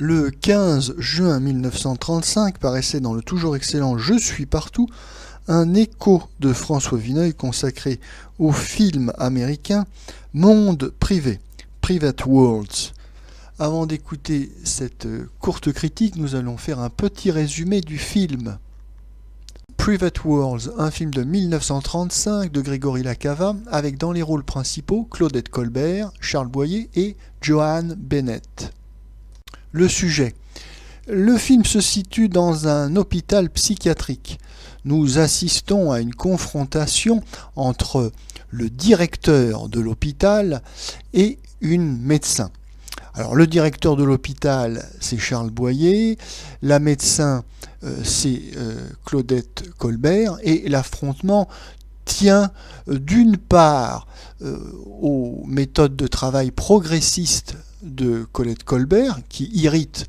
Le 15 juin 1935 paraissait dans le toujours excellent Je suis partout un écho de François Vineuil consacré au film américain Monde privé, Private Worlds. Avant d'écouter cette courte critique, nous allons faire un petit résumé du film. Private Worlds, un film de 1935 de Grégory Lacava, avec dans les rôles principaux Claudette Colbert, Charles Boyer et Joan Bennett. Le sujet. Le film se situe dans un hôpital psychiatrique. Nous assistons à une confrontation entre le directeur de l'hôpital et une médecin. Alors le directeur de l'hôpital, c'est Charles Boyer, la médecin, c'est Claudette Colbert, et l'affrontement tient d'une part aux méthodes de travail progressistes de Colette Colbert, qui irrite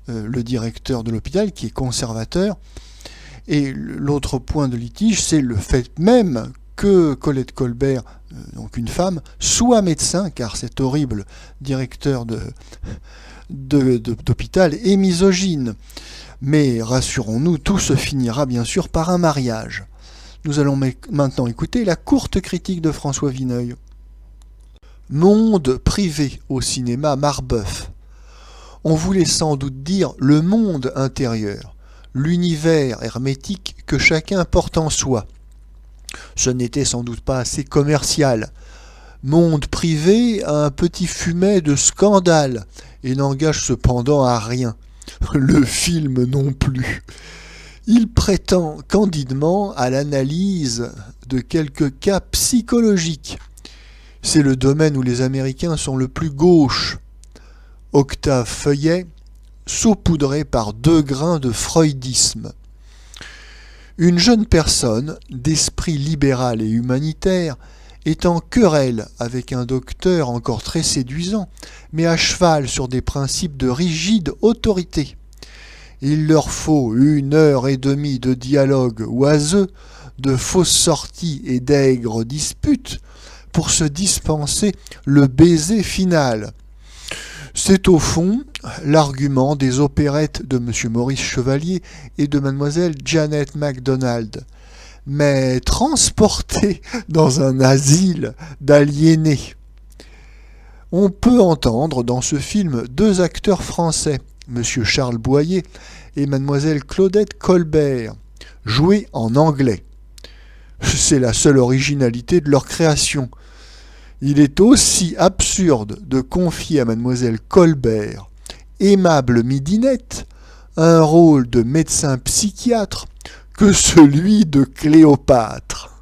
le directeur de l'hôpital, qui est conservateur, et l'autre point de litige, c'est le fait même que Colette Colbert, donc une femme, soit médecin, car cet horrible directeur d'hôpital est misogyne. Mais rassurons-nous, tout se finira bien sûr par un mariage. Nous allons maintenant écouter la courte critique de François Vineuil. Monde privé au cinéma Marbeuf. On voulait sans doute dire le monde intérieur, l'univers hermétique que chacun porte en soi. Ce n'était sans doute pas assez commercial. Monde privé a un petit fumet de scandale et n'engage cependant à rien. Le film non plus. Il prétend candidement à l'analyse de quelques cas psychologiques. C'est le domaine où les Américains sont le plus gauche. Octave Feuillet, saupoudré par 2 grains de freudisme. Une jeune personne, d'esprit libéral et humanitaire, est en querelle avec un docteur encore très séduisant, mais à cheval sur des principes de rigide autorité. Il leur faut 1h30 de dialogue oiseux, de fausses sorties et d'aigres disputes pour se dispenser le baiser final. C'est au fond l'argument des opérettes de M. Maurice Chevalier et de Mlle Janet MacDonald, mais transporté dans un asile d'aliénés. On peut entendre dans ce film 2 acteurs français, M. Charles Boyer et Mlle Claudette Colbert, joués en anglais. C'est la seule originalité de leur création. Il est aussi absurde de confier à Mlle Colbert, aimable midinette, un rôle de médecin psychiatre que celui de Cléopâtre.